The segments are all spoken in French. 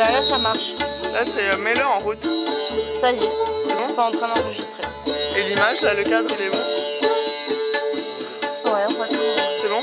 Voilà, là ça marche. Là, c'est mets-le en route. Ça y est, C'est bon? c'est en train d'enregistrer. Et l'image, là, le cadre, il est bon? Ouais, on voit tout. C'est bon?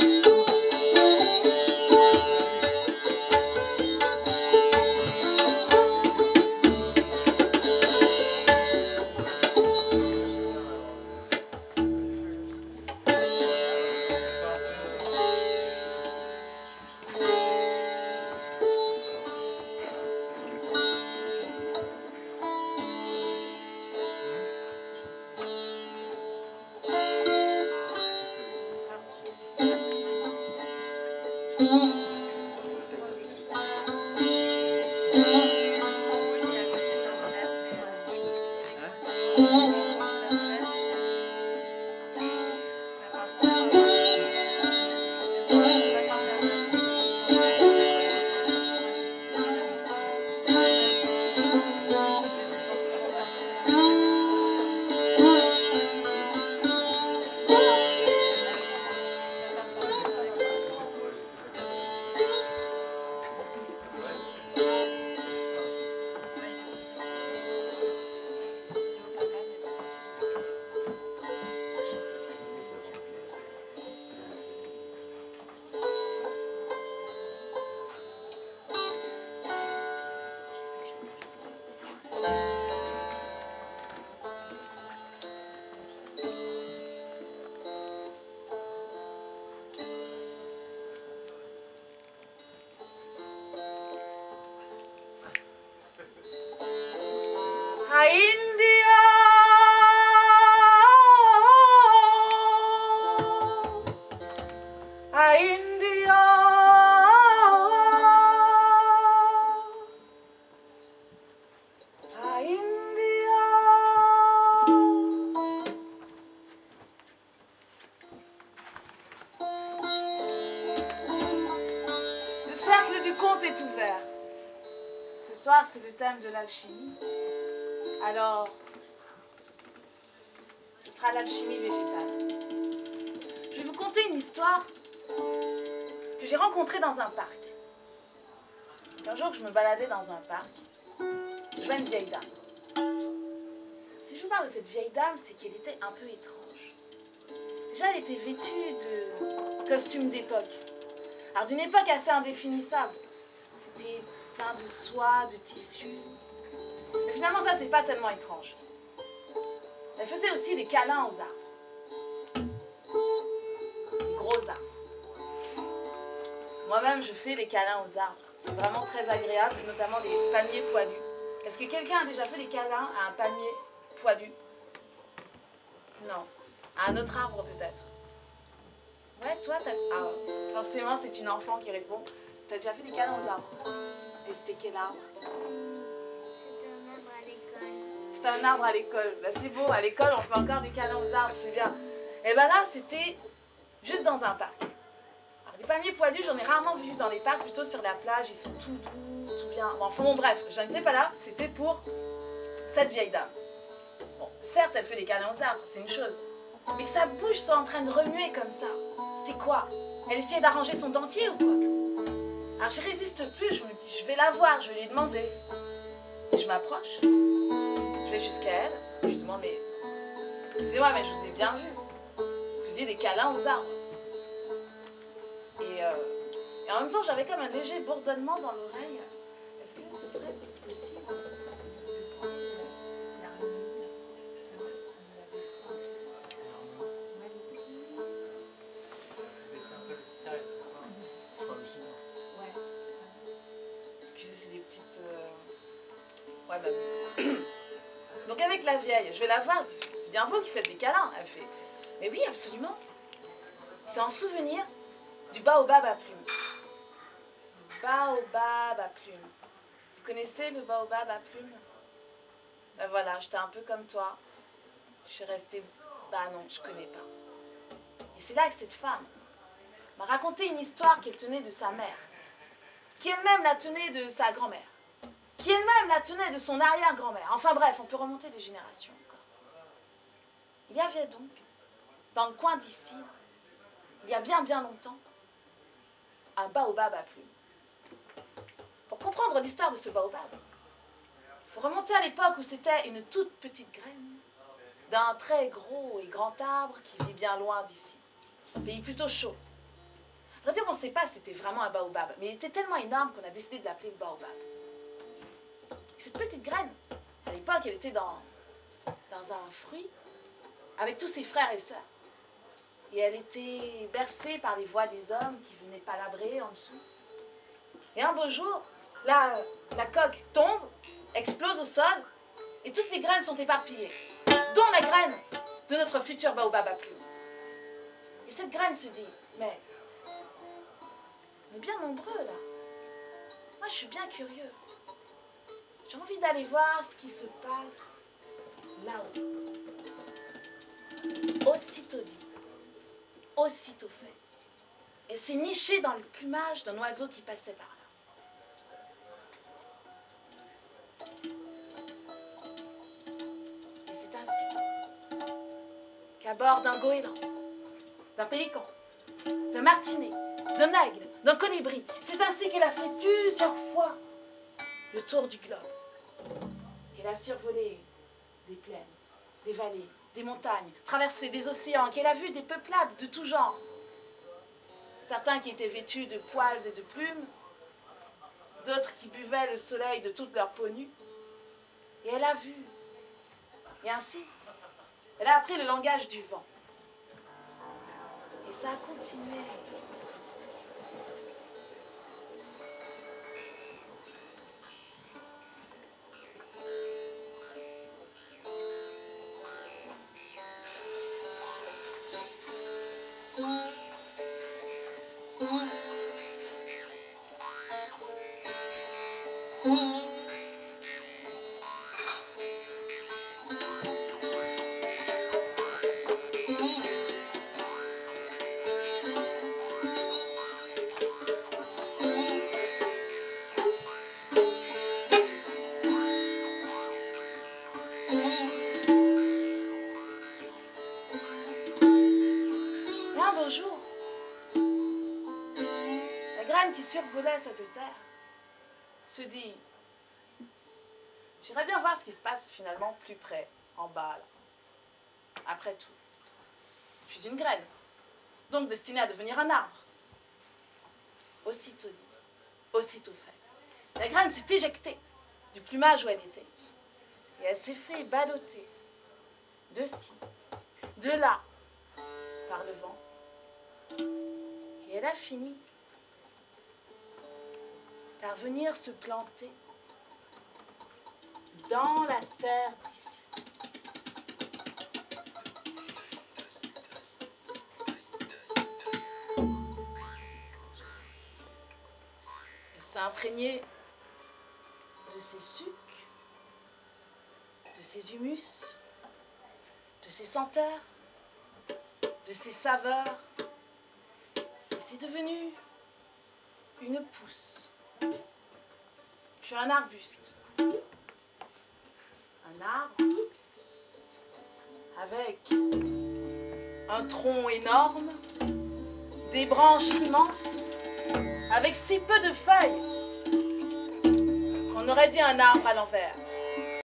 India, India, India. Le cercle du conte est ouvert. Ce soir, c'est le thème de l'alchimie. Alors, ce sera l'alchimie végétale. Je vais vous conter une histoire que j'ai rencontrée dans un parc. Un jour que je me baladais dans un parc, je vois une vieille dame. Si je vous parle de cette vieille dame, c'est qu'elle était un peu étrange. Déjà, elle était vêtue de costumes d'époque. Alors, d'une époque assez indéfinissable. C'était plein de soie, de tissu. Mais finalement, ça, c'est pas tellement étrange. Elle faisait aussi des câlins aux arbres. Des gros arbres. Moi-même, je fais des câlins aux arbres. C'est vraiment très agréable, notamment les palmiers poilus. Est-ce que quelqu'un a déjà fait des câlins à un palmier poilu? Non. À un autre arbre, peut-être? Ouais, toi, t'as... Ah, forcément, c'est une enfant qui répond. T'as déjà fait des câlins aux arbres? Et c'était quel arbre? C'était un arbre à l'école. Ben, c'est beau, à l'école, on fait encore des câlins aux arbres, c'est bien. Et ben là, c'était juste dans un parc. Alors, les palmiers poilus, j'en ai rarement vu dans les parcs, plutôt sur la plage, ils sont tout doux, tout bien. Bon, enfin bon, bref, j'en étais pas là, c'était pour cette vieille dame. Bon, certes, elle fait des câlins aux arbres, c'est une chose. Mais que sa bouche soit en train de remuer comme ça, c'était quoi? Elle essayait d'arranger son dentier ou quoi? Alors je résiste plus, je me dis, je vais la voir, je vais lui demander. Et je m'approche. Je vais jusqu'à elle, je lui demande, mais excusez-moi, mais je vous ai bien vu. Vous faisiez des câlins aux arbres. Et en même temps, j'avais comme un léger bourdonnement dans l'oreille. Est-ce que ce serait possible de prendre l'harmonie? Ouais. Excusez, c'est des petites... Ouais, bah... Donc avec la vieille, je vais la voir, c'est bien vous qui faites des câlins. Elle fait, mais oui, absolument. C'est en souvenir du baobab à plumes. Baobab à plumes. Vous connaissez le baobab à plumes? Ben voilà, j'étais un peu comme toi. Je suis restée, bah non, je connais pas. Et c'est là que cette femme m'a raconté une histoire qu'elle tenait de sa mère, qui elle-même la tenait de sa grand-mère, qui elle-même la tenait de son arrière-grand-mère. Enfin bref, on peut remonter des générations encore. Il y avait donc, dans le coin d'ici, il y a bien bien longtemps, un baobab à plumes. Pour comprendre comprendre l'histoire de ce baobab, il faut remonter à l'époque où c'était une toute petite graine d'un très gros et grand arbre qui vit bien loin d'ici. C'est un pays plutôt chaud. À vrai dire, on ne sait pas si c'était vraiment un baobab, mais il était tellement énorme qu'on a décidé de l'appeler le baobab. Et cette petite graine, à l'époque, elle était dans un fruit avec tous ses frères et sœurs. Et elle était bercée par les voix des hommes qui venaient palabrer en dessous. Et un beau jour, la coque tombe, explose au sol, et toutes les graines sont éparpillées, dont la graine de notre futur baobab à plumes. Et cette graine se dit, mais on est bien nombreux là. Moi, je suis bien curieux. J'ai envie d'aller voir ce qui se passe là-haut. Aussitôt dit, aussitôt fait. Et s'est niché dans le plumage d'un oiseau qui passait par là. Et c'est ainsi qu'à bord d'un goéland, d'un pélican, d'un martinet, d'un aigle, d'un colibri, c'est ainsi qu'elle a fait plusieurs fois le tour du globe. Qu'elle a survolé des plaines, des vallées, des montagnes, traversé des océans, qu'elle a vu des peuplades de tout genre. Certains qui étaient vêtus de poils et de plumes, d'autres qui buvaient le soleil de toute leur peau nue. Et elle a vu. Et ainsi, elle a appris le langage du vent. Et ça a continué. Jour, la graine qui survolait cette terre se dit, j'irais bien voir ce qui se passe finalement plus près, en bas, là. Après tout, je suis une graine, donc destinée à devenir un arbre. Aussitôt dit, aussitôt fait. La graine s'est éjectée du plumage où elle était, et elle s'est fait balloter de ci, de là, par le vent. Et elle a fini par venir se planter dans la terre d'ici. Elle s'est imprégnée de ses sucs, de ses humus, de ses senteurs, de ses saveurs. C'est devenu une pousse, puis un arbuste, un arbre avec un tronc énorme, des branches immenses, avec si peu de feuilles qu'on aurait dit un arbre à l'envers.